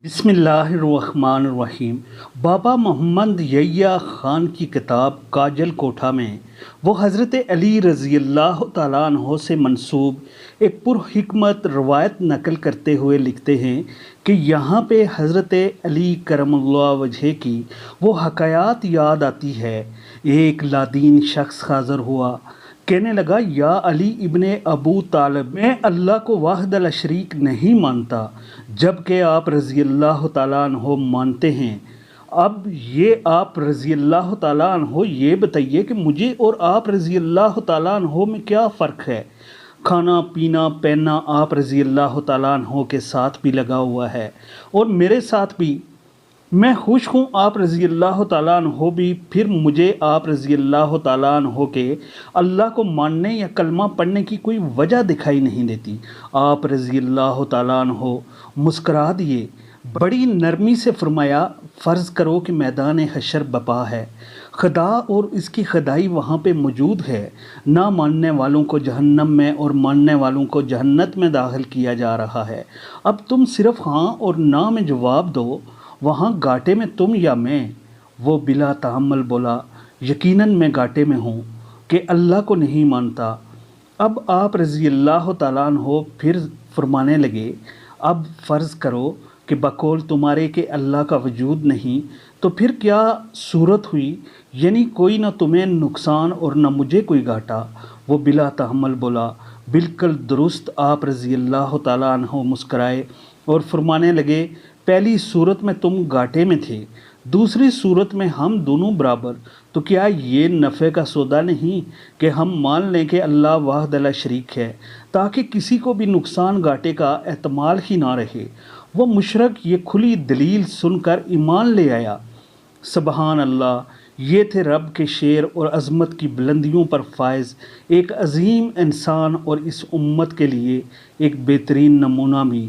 بسم اللہ الرحمن الرحیم۔ بابا محمد یحییٰ خان کی کتاب کاجل کوٹھا میں وہ حضرت علی رضی اللہ تعالیٰ عنہ سے منسوب ایک پرحکمت روایت نقل کرتے ہوئے لکھتے ہیں کہ یہاں پہ حضرت علی کرم اللہ وجہ کی وہ حکایات یاد آتی ہے۔ ایک لادین شخص حاضر ہوا، کہنے لگا، یا علی ابن ابو طالب، میں اللہ کو واحد لا شریک نہیں مانتا جبکہ آپ رضی اللہ تعالیٰ عنہ مانتے ہیں۔ اب یہ آپ رضی اللہ تعالیٰ عنہ یہ بتائیے کہ مجھے اور آپ رضی اللہ تعالیٰ عنہ میں کیا فرق ہے؟ کھانا پینا پہننا آپ رضی اللہ تعالیٰ عنہ کے ساتھ بھی لگا ہوا ہے اور میرے ساتھ بھی، میں خوش ہوں آپ رضی اللہ تعالیٰ عنہ بھی، پھر مجھے آپ رضی اللہ تعالیٰ عنہ کے اللہ کو ماننے یا کلمہ پڑھنے کی کوئی وجہ دکھائی نہیں دیتی۔ آپ رضی اللہ تعالیٰ عنہ مسکرا دیے، بڑی نرمی سے فرمایا، فرض کرو کہ میدان حشر بپا ہے، خدا اور اس کی خدائی وہاں پہ موجود ہے، نہ ماننے والوں کو جہنم میں اور ماننے والوں کو جہنت میں داخل کیا جا رہا ہے۔ اب تم صرف ہاں اور نہ میں جواب دو، وہاں گھاٹے میں تم یا میں؟ وہ بلا تحمل بولا، یقیناً میں گھاٹے میں ہوں کہ اللہ کو نہیں مانتا۔ اب آپ رضی اللہ تعالیٰ عنہ پھر فرمانے لگے، اب فرض کرو کہ بقول تمہارے کہ اللہ کا وجود نہیں، تو پھر کیا صورت ہوئی؟ یعنی کوئی نہ تمہیں نقصان اور نہ مجھے کوئی گھاٹا۔ وہ بلا تحمل بولا، بالکل درست۔ آپ رضی اللہ تعالیٰ عنہ مسکرائے اور فرمانے لگے، پہلی صورت میں تم گھاٹے میں تھے، دوسری صورت میں ہم دونوں برابر، تو کیا یہ نفع کا سودا نہیں کہ ہم مان لیں کہ اللہ واحد لا شریک ہے، تاکہ کسی کو بھی نقصان گھاٹے کا احتمال ہی نہ رہے۔ وہ مشرک یہ کھلی دلیل سن کر ایمان لے آیا۔ سبحان اللہ، یہ تھے رب کے شعر اور عظمت کی بلندیوں پر فائز ایک عظیم انسان اور اس امت کے لیے ایک بہترین نمونہ بھی۔